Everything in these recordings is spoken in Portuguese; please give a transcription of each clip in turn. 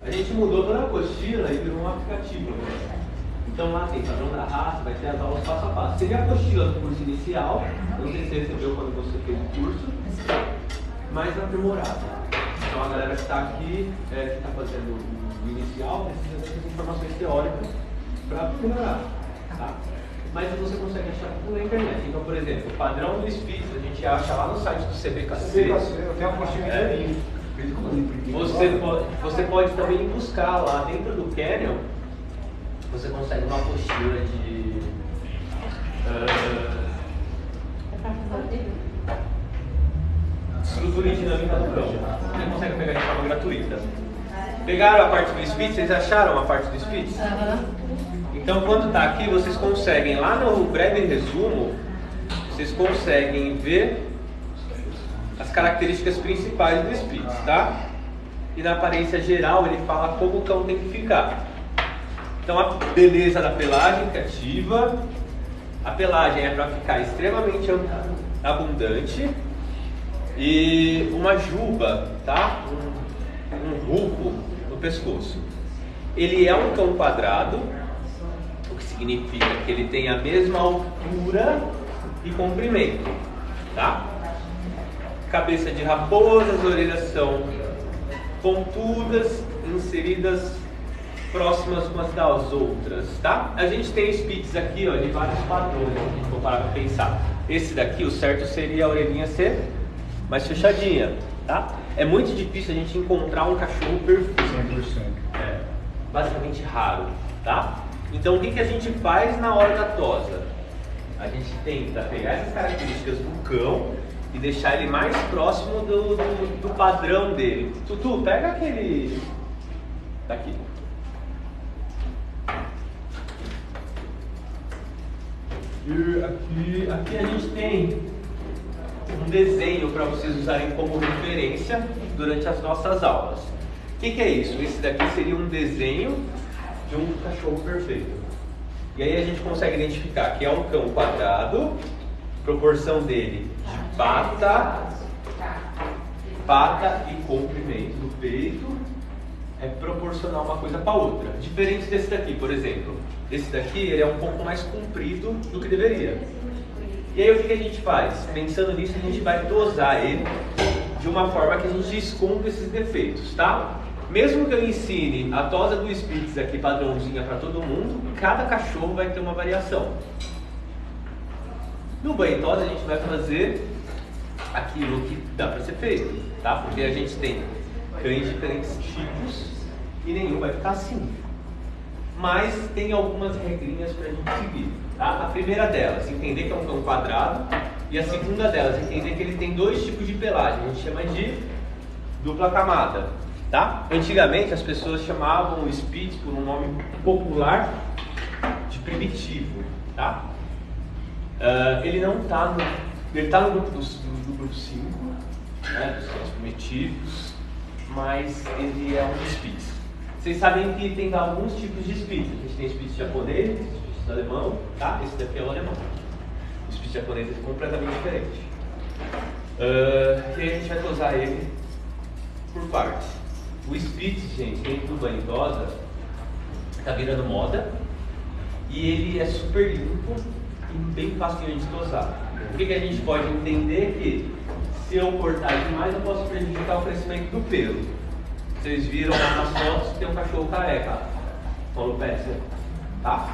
A gente mudou toda a apostila e virou um aplicativo agora. Então lá tem padrão da raça, vai ter as aulas passo a passo. Teve a apostila do curso inicial, não sei se você recebeu quando você fez o curso, mais aprimorada. Então a galera que está aqui, que está fazendo o inicial, precisa dessas informações teóricas para aprimorar. Tá? Mas você consegue achar tudo na internet. Então, por exemplo, o padrão do SPITS a gente acha lá no site do CBKC. Eu tenho uma apostila inteirinha. Você pode também buscar lá dentro do Canyon, você consegue uma apostila de estrutura e dinâmica do campo. Você consegue pegar de forma gratuita. Pegaram a parte do SPITS? Vocês acharam a parte do SPITS? Então, quando está aqui, vocês conseguem, lá no breve resumo, vocês conseguem ver as características principais do SPITS, tá? E na aparência geral, ele fala como o cão tem que ficar. Então, a beleza da pelagem, que é ativa. A pelagem é para ficar extremamente abundante. E uma juba, tá? Um rufo no pescoço. Ele é um cão quadrado, o que significa que ele tem a mesma altura e comprimento, tá? Cabeça de raposa, as orelhas são pontudas, inseridas próximas umas das outras, tá? A gente tem SPITS aqui, ó, de vários padrões, se a gente for parar para pensar. Esse daqui, o certo seria a orelhinha ser mais fechadinha, tá? É muito difícil a gente encontrar um cachorro perfeito. 100%. É basicamente raro, tá? Então o que a gente faz na hora da tosa? A gente tenta pegar essas características do cão e deixar ele mais próximo do padrão dele. Tutu, pega aquele daqui. E aqui a gente tem um desenho para vocês usarem como referência durante as nossas aulas. O que é isso? Esse daqui seria um desenho de um cachorro perfeito. E aí a gente consegue identificar que é um cão quadrado, proporção dele de pata e comprimento do peito é proporcional uma coisa para outra. Diferente desse daqui, por exemplo. Esse daqui ele é um pouco mais comprido do que deveria. E aí o que a gente faz? Pensando nisso, a gente vai dosar ele de uma forma que a gente esconda esses defeitos, tá? Mesmo que eu ensine a tosa do SPITS aqui padrãozinha para todo mundo, cada cachorro vai ter uma variação. No banho tosa a gente vai fazer aquilo que dá para ser feito, tá? Porque a gente tem cães de diferentes tipos e nenhum vai ficar assim. Mas tem algumas regrinhas para a gente seguir, tá? A primeira delas, entender que é um cão quadrado, e a segunda delas, entender que ele tem dois tipos de pelagem, a gente chama de dupla camada, tá? Antigamente as pessoas chamavam o SPITS por um nome popular de primitivo, tá? Ele não está no... Ele está no grupo do grupo 5, né, dos cães primitivos, mas ele é um SPITS. Vocês sabem que tem alguns tipos de SPITS. A gente tem SPITS japonês, SPITS alemão, tá? Esse daqui é o alemão. O SPITS japonês é completamente diferente. E aí a gente vai tosar ele por partes. O SPITS, gente, dentro do banho tosa, está virando moda e ele é super limpo e bem facinho de tosar. O que a gente pode entender que se eu cortar demais eu posso prejudicar o crescimento do pelo. Vocês viram lá nas fotos que tem um cachorro careca com alopecia, tá?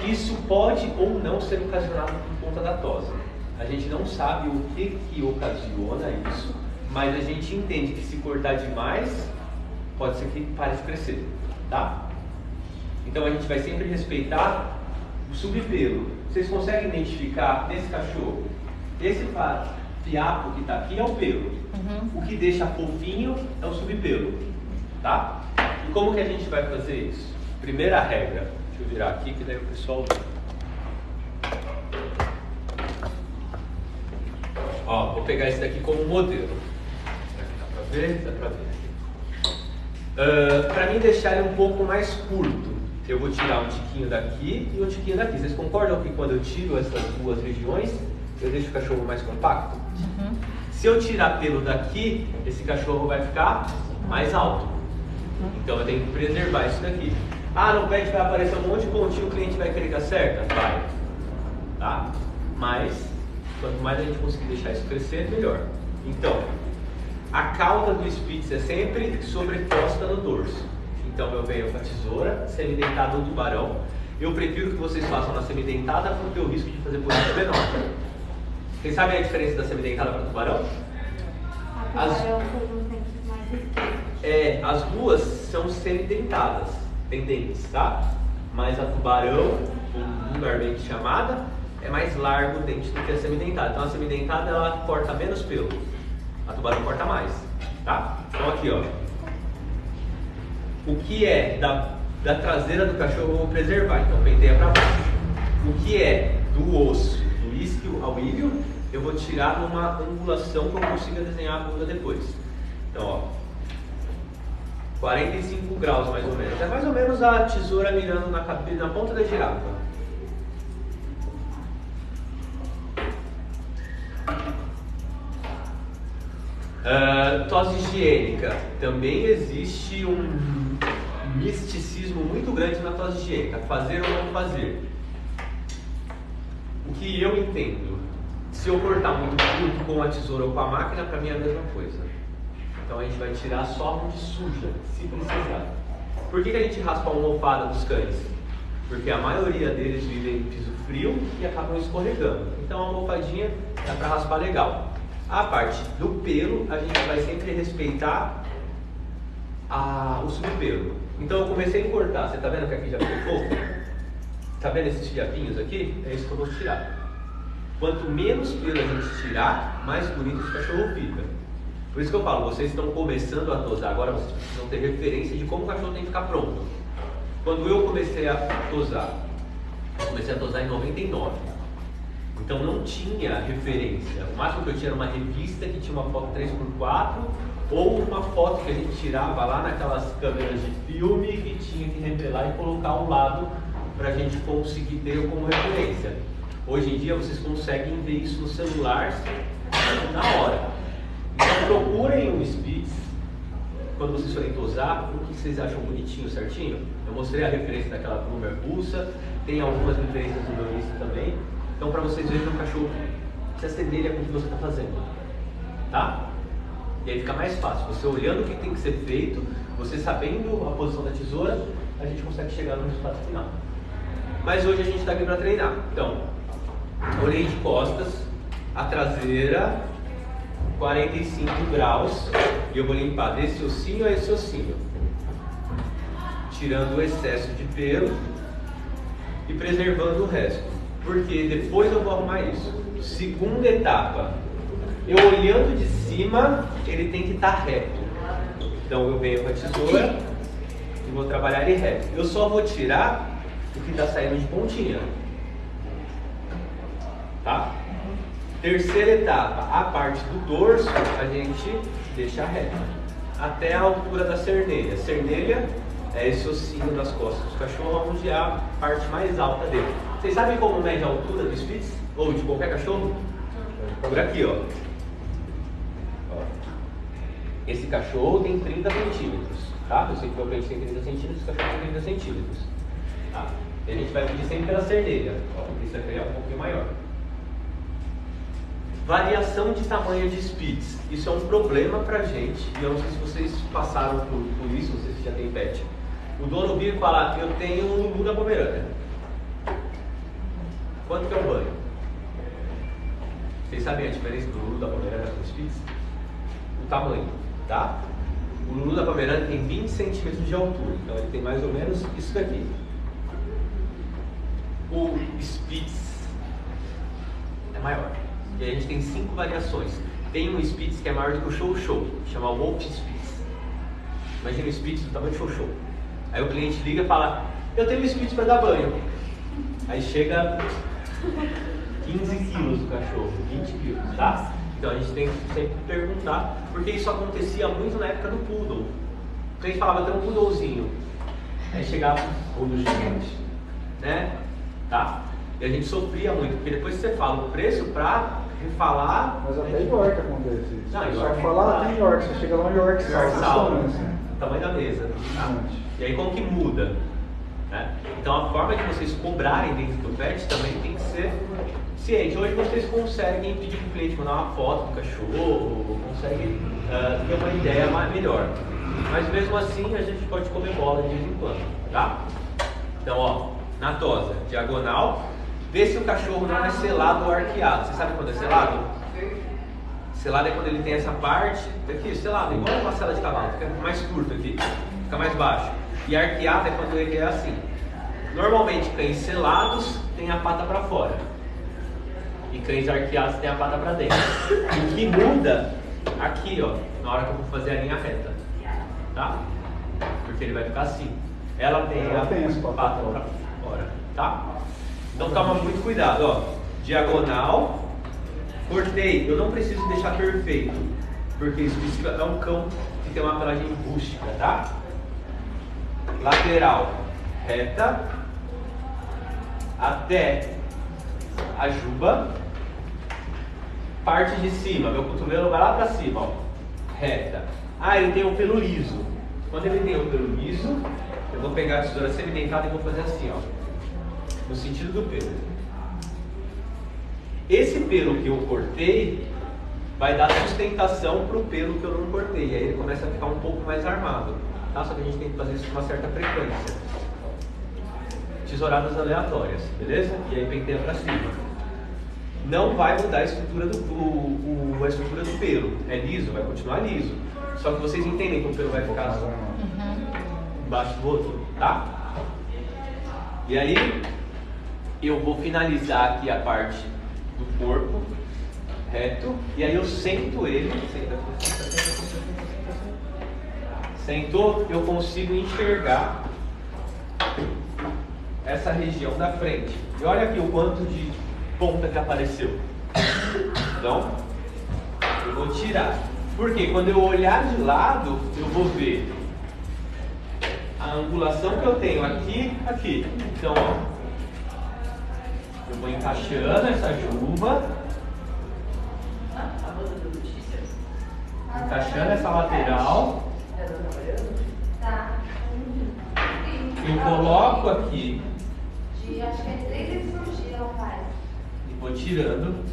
Isso pode ou não ser ocasionado por conta da tosa. A gente não sabe o que ocasiona isso, mas a gente entende que se cortar demais, pode ser que pare de crescer, tá? Então a gente vai sempre respeitar o subpelo. Vocês conseguem identificar nesse cachorro, esse fiapo que está aqui é o pelo. O que deixa fofinho é o subpelo, tá? E como que a gente vai fazer isso? Primeira regra, deixa eu virar aqui que daí o pessoal vê. Ó, vou pegar esse daqui como modelo. Dá pra ver? Dá pra ver. Pra mim deixar ele um pouco mais curto, eu vou tirar um tiquinho daqui e um tiquinho daqui. Vocês concordam que quando eu tiro essas duas regiões, eu deixo o cachorro mais compacto? Se eu tirar pelo daqui, esse cachorro vai ficar mais alto. Então eu tenho que preservar isso daqui. Ah, no pet vai aparecer um monte de pontinho, o cliente vai querer que acerta? Vai. Tá? Mas, quanto mais a gente conseguir deixar isso crescer, melhor. Então, a cauda do Spitz é sempre sobreposta no dorso. Então eu venho com a tesoura, semidentada ou tubarão. Eu prefiro que vocês façam na semidentada porque o risco de fazer buraco é menor. Vocês sabem a diferença da semidentada para tubarão? As duas são semidentadas, tem dentes, tá? Mas a tubarão, vulgarmente chamada, é mais largo o dente do que a semidentada. Então a semidentada ela corta menos pelo, a tubarão corta mais, tá? Então aqui ó, o que é da traseira do cachorro eu vou preservar, então penteia para baixo. O que é do osso, do isquio ao ilho, eu vou tirar numa angulação que eu consiga desenhar a bunda depois. Então ó, 45 graus mais ou menos, é mais ou menos a tesoura mirando na ponta da girafa. Tosse higiênica. Também existe um misticismo muito grande na tosse higiênica. Fazer ou não fazer. O que eu entendo, se eu cortar muito curto com a tesoura ou com a máquina, para mim é a mesma coisa. Então a gente vai tirar só onde suja, se precisar. Por que a gente raspa a almofada dos cães? Porque a maioria deles vivem em piso frio e acabam escorregando. Então a almofadinha dá para raspar legal. A parte do pelo, a gente vai sempre respeitar o subpelo. Então eu comecei a cortar, você tá vendo que aqui já ficou pouco? Tá vendo esses fiapinhos aqui? É isso que eu vou tirar. Quanto menos pelo a gente tirar, mais bonito esse cachorro fica. Por isso que eu falo, vocês estão começando a tosar, agora vocês precisam ter referência de como o cachorro tem que ficar pronto. Quando eu comecei a tosar em 99. Então não tinha referência. O máximo que eu tinha era uma revista que tinha uma foto 3x4 ou uma foto que a gente tirava lá naquelas câmeras de filme que tinha que revelar e colocar ao lado para a gente conseguir ter como referência. Hoje em dia vocês conseguem ver isso no celular na hora. Então procurem um Spitz quando vocês forem tosar, o que vocês acham bonitinho, certinho? Eu mostrei a referência daquela Plumber Pulsa, tem algumas referências no meu Insta também. Então para vocês verem que o cachorro se assemelha com o que você está fazendo, tá? E aí fica mais fácil, você olhando o que tem que ser feito, você sabendo a posição da tesoura, a gente consegue chegar no resultado final. Mas hoje a gente está aqui para treinar. Então, olhei de costas, a traseira, 45 graus, e eu vou limpar desse ossinho a esse ossinho, tirando o excesso de pelo e preservando o resto. Porque depois eu vou arrumar isso. Segunda etapa, eu olhando de cima, ele tem que estar reto. Então eu venho com a tesoura e vou trabalhar ele reto. Eu só vou tirar o que está saindo de pontinha. Tá? Terceira etapa, a parte do dorso a gente deixa reto. Até a altura da cernelha. Cernelha é esse ossinho das costas do cachorro, onde é a parte mais alta dele. Vocês sabem como mede a altura do Spitz? Ou de qualquer cachorro? Por aqui, ó. Esse cachorro tem 30 centímetros, tá? Eu sei que o meu peixe tem 30 centímetros, esse cachorro tem 30 centímetros. Tá? E a gente vai medir sempre pela cernelha. Isso aqui é um pouquinho maior. Variação de tamanho de Spitz. Isso é um problema pra gente. E eu não sei se vocês passaram por isso, não sei se já tem pet. O dono vira e fala, eu tenho um Lulu da Pomerânia. Quanto que é o banho? Vocês sabem a diferença do Lulu da Pomerânia com o Spitz? O tamanho, tá? O Lulu da Pomerânia tem 20 centímetros de altura, então ele tem mais ou menos isso daqui. O Spitz é maior. E aí a gente tem 5 variações. Tem um Spitz que é maior do que o Show Show, chama Wolf Spitz. Imagina o Spitz do tamanho de Show Show. Aí o cliente liga e fala, eu tenho um Spitz para dar banho. Aí chega 15 quilos do cachorro, 20 quilos, tá? Então a gente tem que sempre perguntar, porque isso acontecia muito na época do Poodle. O cliente falava, eu tenho um Poodlezinho. Aí chegava o Poodle gigante, né? Tá? E a gente sofria muito, porque depois que você fala o preço pra refalar... Mas até em York acontece isso. Não, Só York falar tem York, você chega lá em York, York salsa. tamanho da mesa. Tá? E aí como que muda? Né? Então a forma de vocês cobrarem dentro do pet também tem que ser ciente. Hoje vocês conseguem pedir para o cliente mandar uma foto do cachorro, conseguem ter uma ideia melhor. Mas mesmo assim a gente pode comer bola de vez em quando, tá? Então ó, na tosa, diagonal, vê se o cachorro não é selado ou arqueado. Você sabe quando é selado? Selado é quando ele tem essa parte aqui, selado, igual uma sela de cavalo, fica mais curto aqui, fica mais baixo. E arqueado é quando ele é assim. Normalmente cães selados tem a pata para fora e cães arqueados tem a pata para dentro. O que muda aqui, ó, na hora que eu vou fazer a linha reta, tá? Porque ele vai ficar assim. Ela tem a pata para fora, tá? Então toma muito cuidado, ó. Diagonal, cortei. Eu não preciso deixar perfeito, porque isso é um cão que tem uma pelagem rústica, tá? Lateral, reta, até a juba. Parte de cima, meu cotovelo vai lá pra cima, ó. Reta. Ah, ele tem um pelo liso. Quando ele tem um pelo liso, eu vou pegar a tesoura semi-dentada e vou fazer assim, ó, no sentido do pelo. Esse pelo que eu cortei vai dar sustentação para o pelo que eu não cortei. E aí ele começa a ficar um pouco mais armado, tá? Só que a gente tem que fazer isso com uma certa frequência. Tesouradas aleatórias, beleza? E aí penteia para cima. Não vai mudar a estrutura do pelo. É liso, vai continuar liso. Só que vocês entendem que o pelo vai ficar embaixo do outro, tá? E aí eu vou finalizar aqui a parte do corpo reto, e aí eu sento ele, sentou, eu consigo enxergar essa região da frente. E olha aqui o quanto de ponta que apareceu. Então, eu vou tirar. Porque quando eu olhar de lado, eu vou ver a angulação que eu tenho aqui, aqui. Então, ó, eu vou encaixando essa juba, encaixando essa lateral, eu coloco aqui e vou tirando.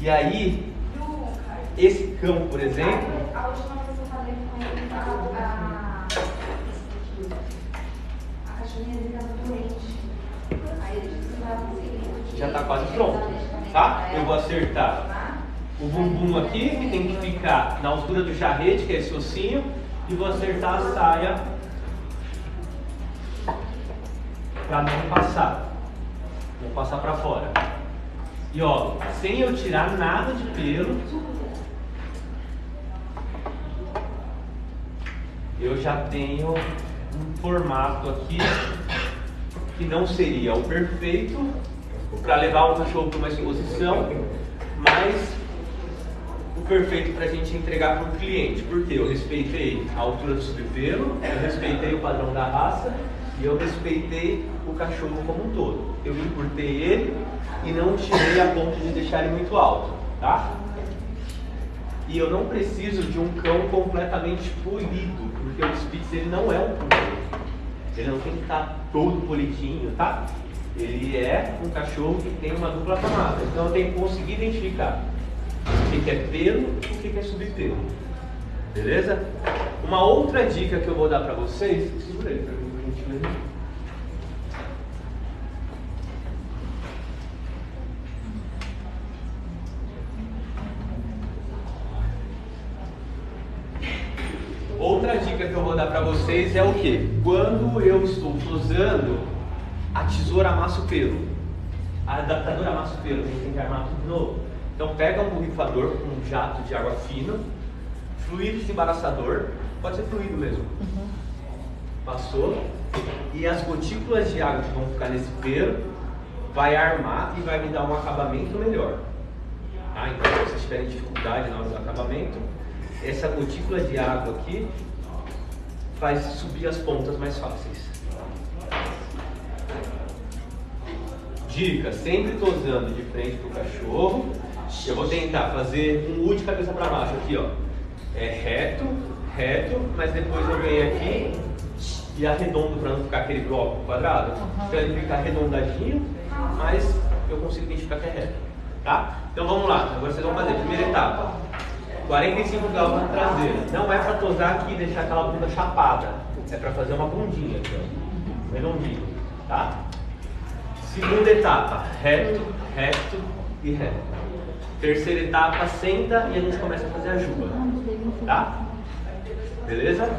E aí, esse cão, por exemplo, a última vez que eu falei com ele, a cachorrinha dele estava doente. Aí ele disse que estava conseguindo. já está quase pronto, tá? Eu vou acertar o bumbum aqui, que tem que ficar na altura do jarrete, que é esse ossinho, e vou acertar a saia para não passar. Vou passar para fora. E ó, sem eu tirar nada de pelo, eu já tenho um formato aqui que não seria o perfeito para levar um cachorro para uma exposição, mas o perfeito para a gente entregar para o cliente. Porque eu respeitei a altura do subpelo, eu respeitei o padrão da raça e eu respeitei o cachorro como um todo. Eu encurtei ele e não tirei a ponto de deixar ele muito alto, tá? E eu não preciso de um cão completamente polido, porque o Spitz ele não é um poodle. Ele não tem que estar todo polidinho, tá? Ele é um cachorro que tem uma dupla camada. Então eu tenho que conseguir identificar o que é pelo e o que é subpelo. Beleza? Uma outra dica que eu vou dar pra vocês, segura aí pra mim, por gentileza. Outra dica que eu vou dar para vocês é o que? Quando eu estou tosando, a tesoura amassa o pelo. A adaptadora amassa o pelo, a gente tem que armar tudo de novo. Então pega um borrifador com um jato de água fina, fluido desembaraçador, pode ser fluido mesmo. Passou, e as gotículas de água que vão ficar nesse pelo vai armar e vai me dar um acabamento melhor. Tá? Então se vocês tiverem dificuldade na hora do acabamento, essa gotícula de água aqui faz subir as pontas mais fáceis. Dica, sempre tosando de frente para o cachorro Eu vou tentar fazer um U de cabeça para baixo aqui, ó. É reto, reto, mas depois eu venho aqui e arredondo para não ficar aquele bloco quadrado. Então ele fica arredondadinho, mas eu consigo identificar que é reto, tá? Então vamos lá, agora vocês vão fazer. Primeira etapa, 45 graus na traseira. Não é para tosar aqui e deixar aquela bunda chapada, é para fazer uma bundinha aqui, ó. Redondinho, tá? Segunda etapa, reto, reto e reto. Terceira etapa, senta e a gente começa a fazer a juba, tá? Beleza?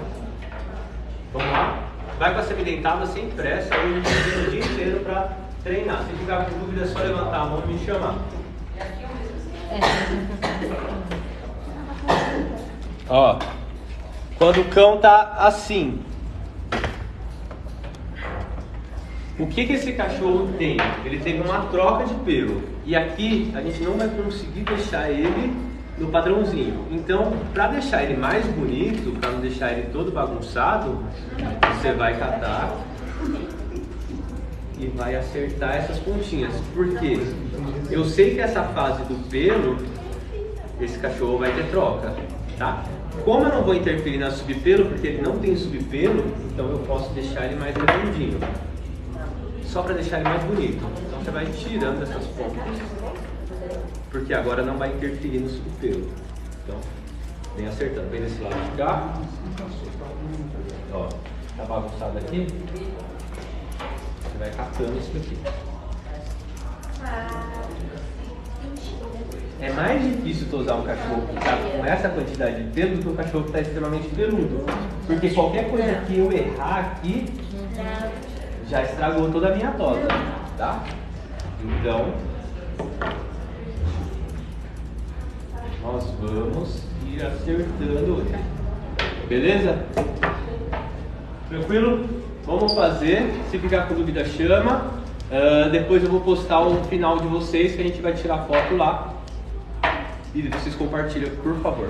Vamos lá? Vai com a semidentada sem pressa, hoje a gente tem o dia inteiro para treinar. Se ficar com dúvida, é só levantar a mão e me chamar. Ó, quando o cão tá assim, o que esse cachorro tem? Ele teve uma troca de pelo. E aqui a gente não vai conseguir deixar ele no padrãozinho. Então, para deixar ele mais bonito, para não deixar ele todo bagunçado, você vai catar e vai acertar essas pontinhas. Por quê? Eu sei que essa fase do pelo, esse cachorro vai ter troca, tá? Como eu não vou interferir na subpelo, porque ele não tem subpelo, então eu posso deixar ele mais redondinho. Só para deixar ele mais bonito. Então você vai tirando essas pontas, porque agora não vai interferir no subpelo. Então, vem acertando. Vem desse lado de cá. Ó, tá bagunçado aqui. Você vai catando isso daqui. É mais difícil tosar um cachorro que está com essa quantidade de pelo do que um cachorro que está extremamente peludo. Porque qualquer coisa que eu errar aqui já estragou toda a minha tosa, tá? Então, nós vamos ir acertando ele. Beleza? Tranquilo? Vamos fazer. Se ficar com dúvida, chama. Depois eu vou postar o final de vocês, que a gente vai tirar foto lá. E vocês compartilham, por favor.